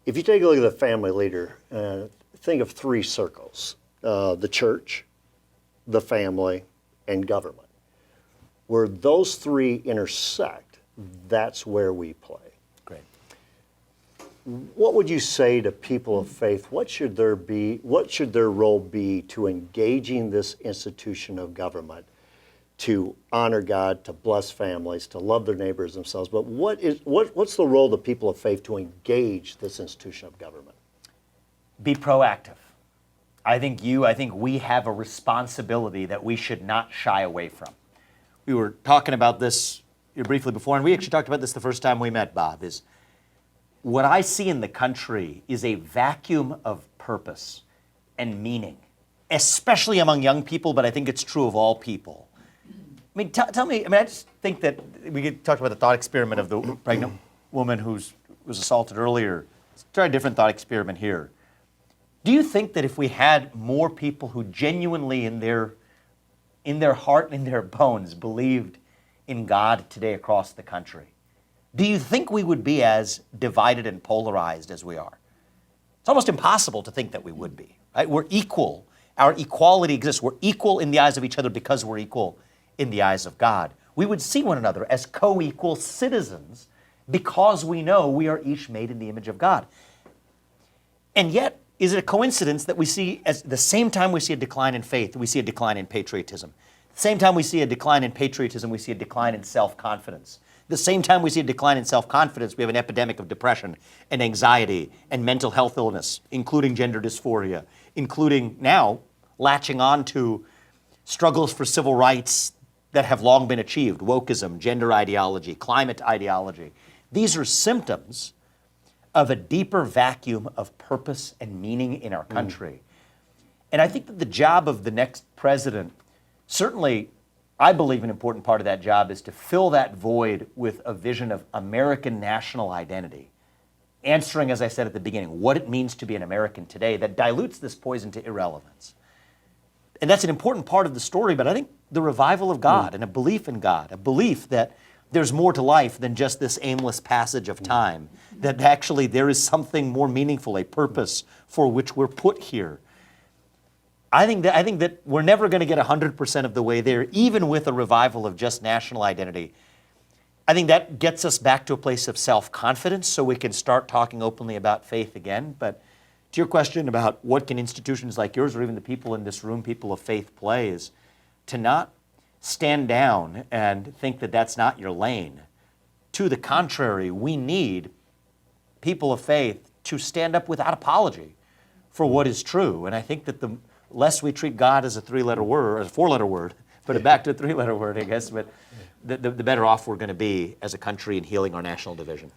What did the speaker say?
If you take a look at the family leader, think of three circles, the church, the family, and government. Where those three intersect, that's where we play. Great. What would you say to people of faith? What should their role be to engaging this institution of government, to honor God, to bless families, to love their neighbors themselves? But what's the role of the people of faith to engage this institution of government? Be proactive. I think we have a responsibility that we should not shy away from. We were talking about this briefly before, and we actually talked about this the first time we met, Bob, is what I see in the country is a vacuum of purpose and meaning, especially among young people, but I think it's true of all people. I mean, tell me, I just think that we talked about the thought experiment of the pregnant woman who was assaulted earlier. Let's try a different thought experiment here. Do you think that if we had more people who genuinely in their heart and in their bones believed in God today across the country, do you think we would be as divided and polarized as we are? It's almost impossible to think that we would be. Right? We're equal. Our equality exists. We're equal in the eyes of each other because we're equal in the eyes of God. We would see one another as co-equal citizens because we know we are each made in the image of God. And yet, is it a coincidence that we see, at the same time we see a decline in faith, we see a decline in patriotism? At the same time we see a decline in patriotism, we see a decline in self-confidence. At the same time we see a decline in self-confidence, we have an epidemic of depression and anxiety and mental health illness, including gender dysphoria, including now latching on to struggles for civil rights that have long been achieved, wokeism, gender ideology, climate ideology. These are symptoms of a deeper vacuum of purpose and meaning in our country. And I think that the job of the next president, certainly I believe an important part of that job is to fill that void with a vision of American national identity, answering, as I said at the beginning, what it means to be an American today that dilutes this poison to irrelevance. And that's an important part of the story, but I think the revival of God and a belief in God, a belief that there's more to life than just this aimless passage of time, that actually there is something more meaningful, a purpose for which we're put here. I think that we're never going to get 100% of the way there, even with a revival of just national identity. I think that gets us back to a place of self-confidence so we can start talking openly about faith again. But to your question about what can institutions like yours or even the people in this room, people of faith, play is to not stand down and think that that's not your lane. To the contrary, we need people of faith to stand up without apology for what is true. And I think that the less we treat God as a three-letter word, or a four-letter word, but back to a three-letter word, I guess, but the better off we're going to be as a country in healing our national division.